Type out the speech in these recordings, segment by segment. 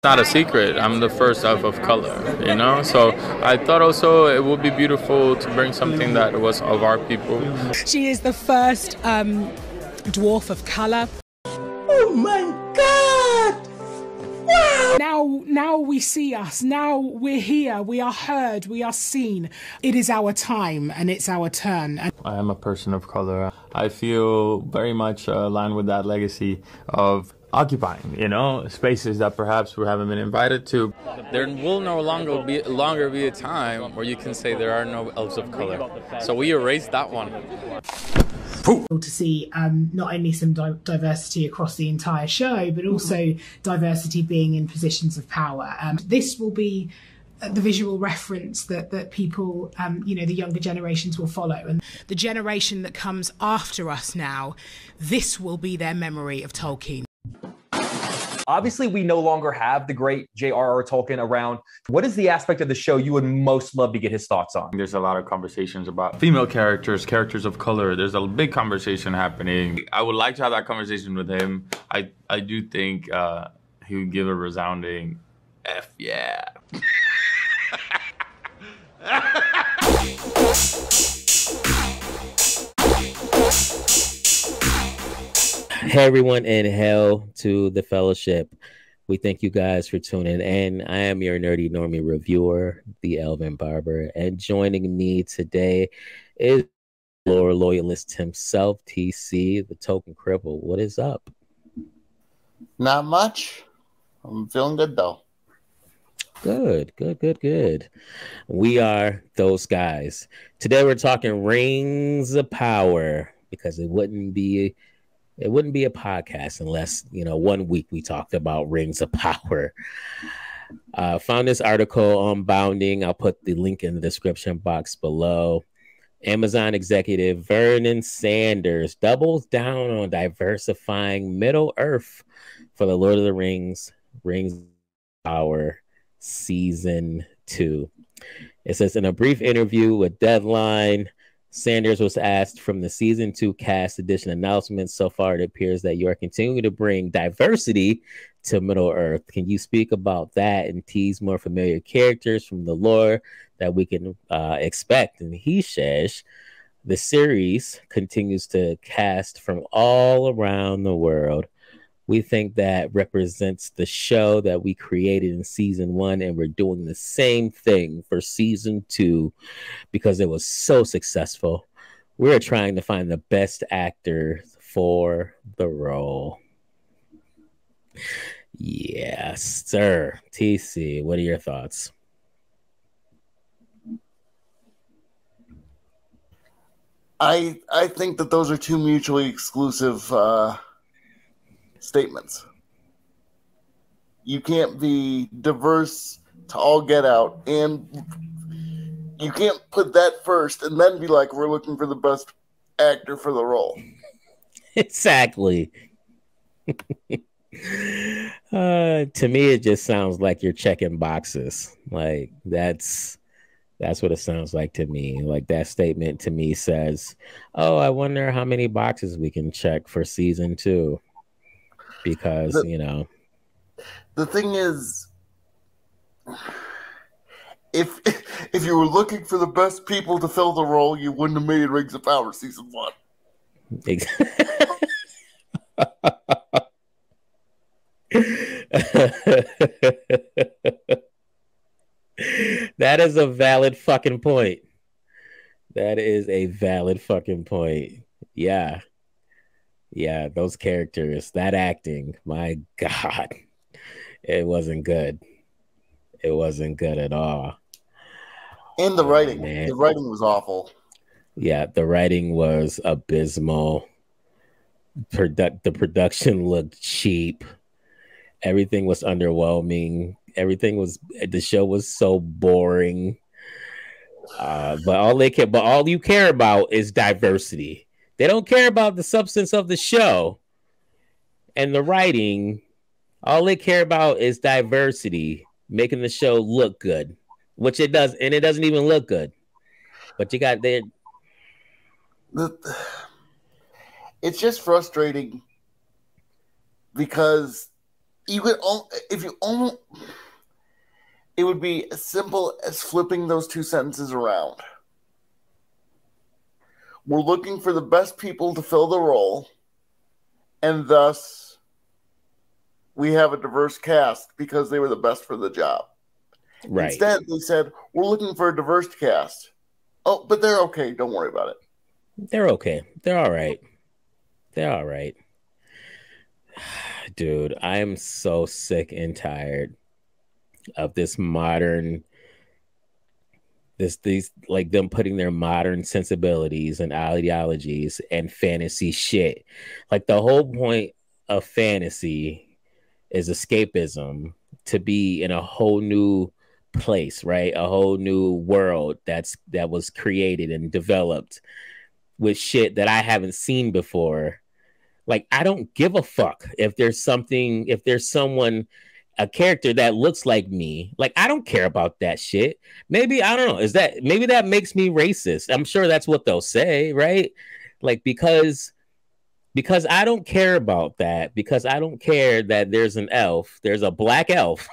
Not a secret. I'm the first of color, you know? So I thought also it would be beautiful to bring something that was of our people. She is the first dwarf of color. Oh my God! Wow! Now we see us. Now we're here. We are heard. We are seen. It is our time and it's our turn. I am a person of color. I feel very much aligned with that legacy of occupying, you know, spaces that perhaps we haven't been invited to. There will no longer be a time where you can say there are no elves of color. So we erased that one. To see not only some diversity across the entire show, but also diversity being in positions of power. This will be the visual reference that people, the younger generations will follow. And the generation that comes after us now, this will be their memory of Tolkien. Obviously, we no longer have the great J.R.R. Tolkien around. What is the aspect of the show you would most love to get his thoughts on? There's a lot of conversations about female characters, characters of color. There's a big conversation happening. I would like to have that conversation with him. I do think he would give a resounding F yeah. Hey everyone, and hell to the fellowship. We thank you guys for tuning in. I am your nerdy normie reviewer, the Elvin Barber, and joining me today is lore loyalist himself, TC, the Token Cripple. What is up? Not much. I'm feeling good though. Good. We are those guys. Today we're talking Rings of Power, because it wouldn't be a podcast unless, 1 week we talked about Rings of Power. Found this article on Bounding. I'll put the link in the description box below. Amazon executive Vernon Sanders doubles down on diversifying Middle Earth for the Lord of the Rings of Power Season 2. It says, in a brief interview with Deadline, Sanders was asked from the Season 2 cast edition announcements. So far, it appears that you are continuing to bring diversity to Middle Earth. Can you speak about that and tease more familiar characters from the lore that we can expect? And he says, the series continues to cast from all around the world. We think that represents the show that we created in Season 1, and we're doing the same thing for Season 2 because it was so successful. We're trying to find the best actor for the role. Yes, sir. TC, what are your thoughts? I think that those are two mutually exclusive statements. You can't be diverse to all get out, and you can't put that first and then be like, we're looking for the best actor for the role. Exactly. To me, it just sounds like you're checking boxes. Like that's what it sounds like to me. Like that statement to me says, oh, I wonder how many boxes we can check for Season 2. Because, the thing is, if you were looking for the best people to fill the role, you wouldn't have made Rings of Power Season 1. That is a valid fucking point. That is a valid fucking point. Yeah. Yeah, those characters, that acting, my God, it wasn't good. It wasn't good at all. And the writing. The writing was awful. Yeah, the writing was abysmal. The production looked cheap. Everything was underwhelming. The show was so boring. But all you care about is diversity. They don't care about the substance of the show and the writing. All they care about is diversity, making the show look good, which it does, and it doesn't even look good. But you got there. It's just frustrating because you could if you only, it would be as simple as flipping those two sentences around. We're looking for the best people to fill the role, and thus we have a diverse cast because they were the best for the job. Right. Instead, they said, we're looking for a diverse cast. Oh, but they're okay. Don't worry about it. They're okay. They're all right. They're all right. Dude, I am so sick and tired of this modern, these like them putting their modern sensibilities and ideologies and fantasy shit. Like the whole point of fantasy is escapism, to be in a whole new place, right? A whole new world that was created and developed with shit that I haven't seen before. Like, I don't give a fuck if there's someone, a character that looks like me. Like, I don't care about that shit. Maybe, I don't know, maybe that makes me racist. I'm sure that's what they'll say, right? Like, because I don't care about that, because I don't care that there's a black elf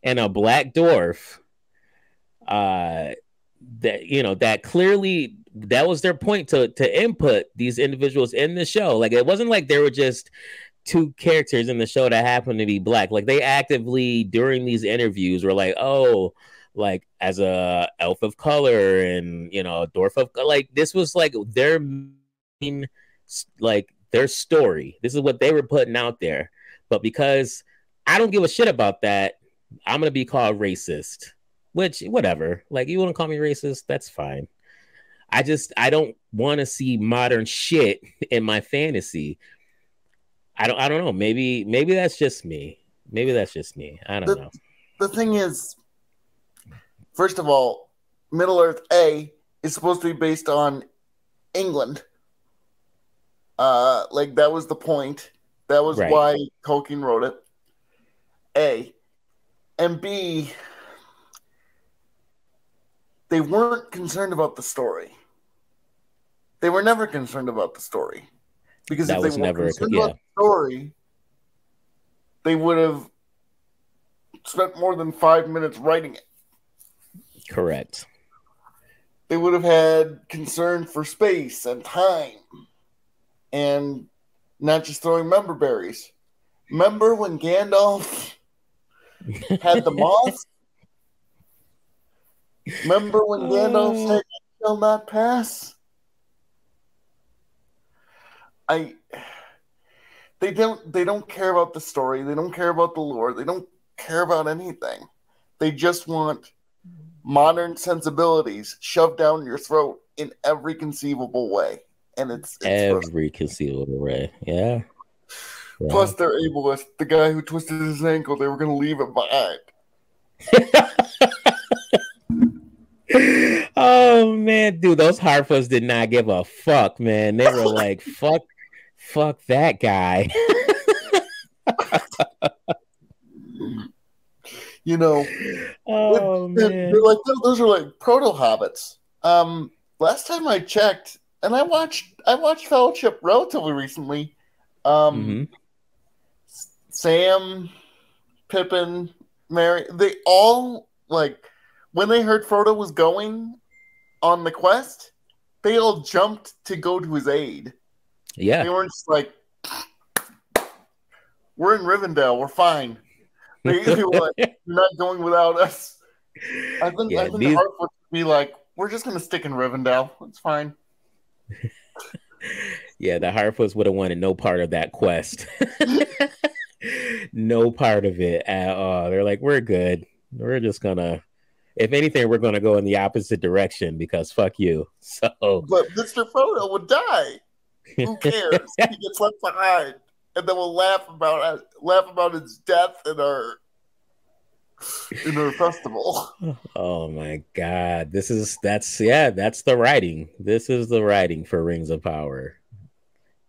and a black dwarf, that clearly, that was their point, to input these individuals in the show. Like, it wasn't like they were just two characters in the show that happened to be black. Like, they actively during these interviews were like, oh, like, as a elf of color and a dwarf of, like, this was like their main, like, their story. This is what they were putting out there. But because I don't give a shit about that, I'm gonna be called racist. Which, whatever. Like, you want to call me racist? That's fine. I don't want to see modern shit in my fantasy. I don't know. Maybe that's just me. I don't know. The thing is, first of all, Middle Earth A is supposed to be based on England. Like, that was the point. That was right. Why Tolkien wrote it. A. And B, they weren't concerned about the story. They were never concerned about the story. Because that if they were concerned about the story, they would have spent more than 5 minutes writing it. Correct. They would have had concern for space and time and not just throwing member berries. Remember when Gandalf had the moth? Remember when Gandalf said, "You shall not pass"? They don't care about the story. They don't care about the lore. They don't care about anything. They just want modern sensibilities shoved down your throat in every conceivable way, and it's every conceivable way. Yeah. Plus, they're ableist. The guy who twisted his ankle, they were going to leave it behind. Oh man, dude, those Harfoots did not give a fuck, man. They were like, fuck that guy. Oh man, they're like, those are like proto hobbits. Last time I checked, and I watched Fellowship relatively recently. Sam, Pippin, Merry, they all, like, when they heard Frodo was going on the quest, they all jumped to go to his aid. Yeah. They weren't just like, we're in Rivendell, we're fine. They were like, you're not going without us. I think the Harfoot would be like, we're just going to stick in Rivendell. It's fine. Yeah, the Harfoots would have wanted no part of that quest. No part of it at all. They're like, we're good. We're just gonna, if anything, we're gonna go in the opposite direction because fuck you. So, but Mr. Frodo would die. Who cares? He gets left behind, and then we'll laugh about his death in our festival. Oh my god, that's the writing. This is the writing for Rings of Power.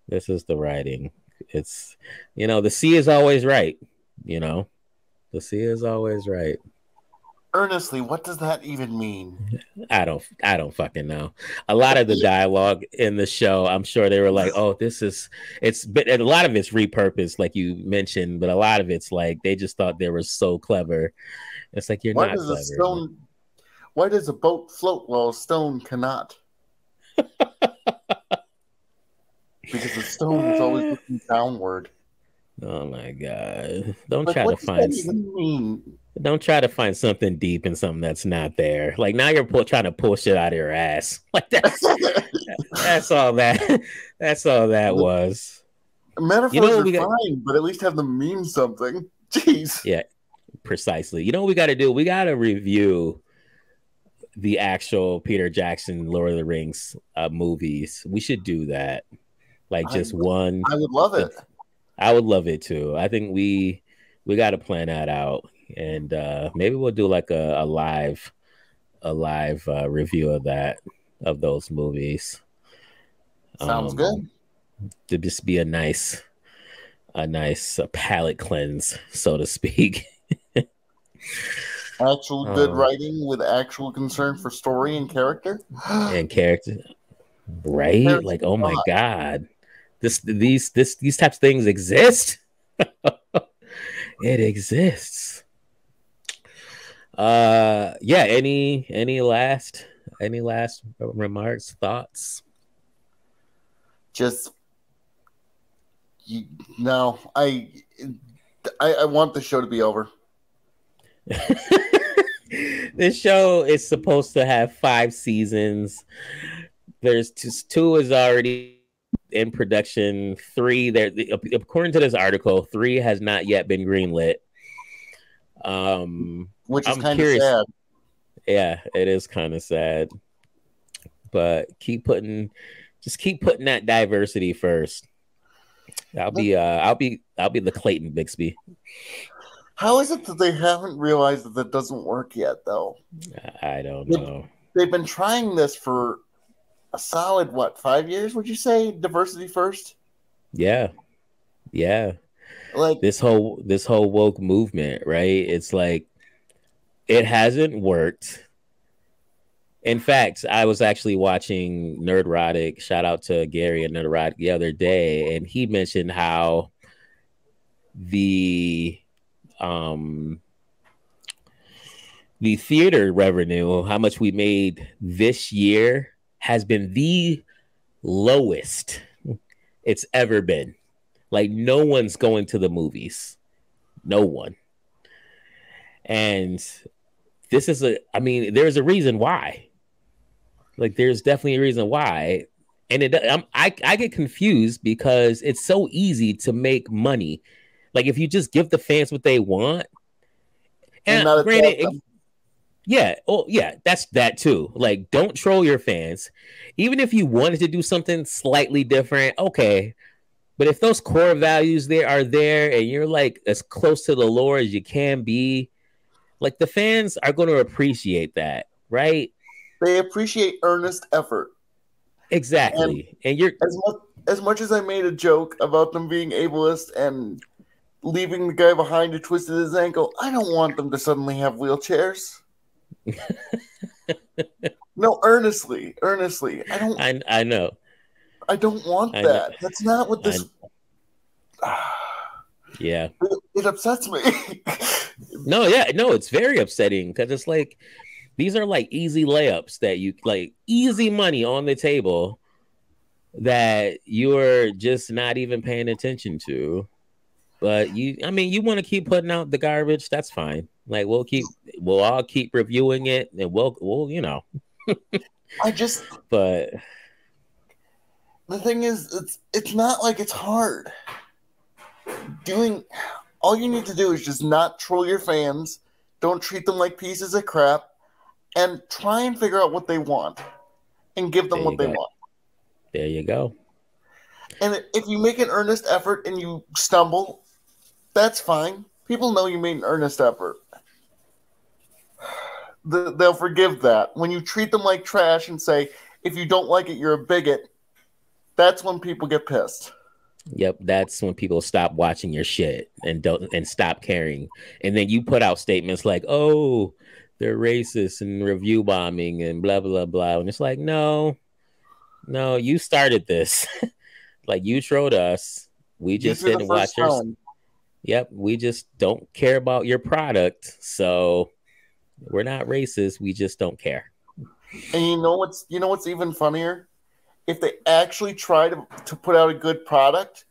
This is the writing. It's, the sea is always right. The sea is always right. Earnestly, what does that even mean? I don't fucking know. A lot of the dialogue in the show, I'm sure they were like, "Oh, but a lot of it's repurposed, like you mentioned, but a lot of it's like they just thought they were so clever. It's like you're Why not does clever. Why does a boat float while a stone cannot? Because the stone is always looking downward. Oh my god! Don't Like, try to what does that find. even mean? Don't try to find something deep in something that's not there. Like now you're trying to pull shit out of your ass. Like that's all that. That's all that was. Metaphors are fine, but at least have them mean something. Jeez. Yeah, precisely. You know what we got to do? We got to review the actual Peter Jackson Lord of the Rings movies. We should do that. Like just one. I would love it. I would love it too. I think we got to plan that out, and maybe we'll do like a live review of those movies. Sounds good. To just be a nice palate cleanse, so to speak. Actual good writing with actual concern for story and character. Right? Like, oh my god, these types of things exist. It exists. Yeah. Any last remarks, thoughts? Just no. I want the show to be over. This show is supposed to have 5 seasons. There's two is already in production. 3 there, according to this article, 3 has not yet been greenlit. Which is kind of sad. Yeah, it is kind of sad. But keep putting that diversity first. I'll be the Clayton Bixby. How is it that they haven't realized that doesn't work yet, though? I don't know. They've been trying this for a solid, 5 years, would you say? Diversity first? Yeah. Like this whole woke movement, right? It's like it hasn't worked. In fact, I was actually watching Nerdrotic. Shout out to Gary and Nerdrotic the other day, and he mentioned how the theater revenue, how much we made this year, has been the lowest it's ever been. Like, no one's going to the movies. No one. And this is there's a reason why. Like, there's definitely a reason why. And I get confused because it's so easy to make money. Like, if you just give the fans what they want. And granted, that's that too. Like, don't troll your fans. Even if you wanted to do something slightly different, okay. But if those core values are there and you're like as close to the lore as you can be, like, the fans are going to appreciate that, right? They appreciate earnest effort. Exactly. And you're as much as I made a joke about them being ableist and leaving the guy behind who twisted his ankle, I don't want them to suddenly have wheelchairs. No, earnestly. I know. I don't want that. That's not what this. Yeah. It upsets me. No, it's very upsetting because it's like these are like easy layups that you like, easy money on the table that you're just not even paying attention to. But you want to keep putting out the garbage, that's fine. Like, we'll all keep reviewing it, and we'll But the thing is, it's not like it's hard. All you need to do is just not troll your fans, don't treat them like pieces of crap, and try and figure out what they want and give them what they want. There you go. And if you make an earnest effort and you stumble, that's fine. People know you made an earnest effort. They'll forgive that. When you treat them like trash and say, if you don't like it, you're a bigot, that's when people get pissed. Yep, that's when people stop watching your shit and stop caring. And then you put out statements like, "Oh, they're racist and review bombing and blah blah blah. And it's like, no, you started this. Like, you trolled us. We just didn't watch your. Yep, we just don't care about your product. So we're not racist. We just don't care. And you know what's even funnier? If they actually try to put out a good product,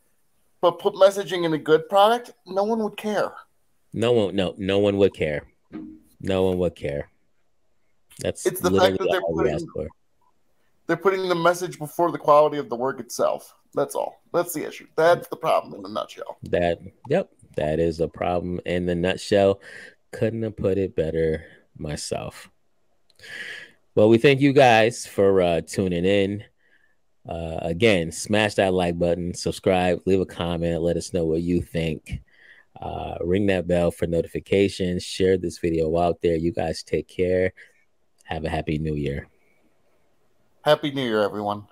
but put messaging in a good product, no one would care. No one would care. No one would care. It's the fact that they're putting the message before the quality of the work itself. That's all. That's the issue. That's the problem in a nutshell. That is a problem in the nutshell. Couldn't have put it better myself. Well, we thank you guys for tuning in. Again, smash that like button, subscribe, leave a comment, let us know what you think. Ring that bell for notifications, share this video out there. You guys take care. Have a happy new year. Happy New Year, everyone.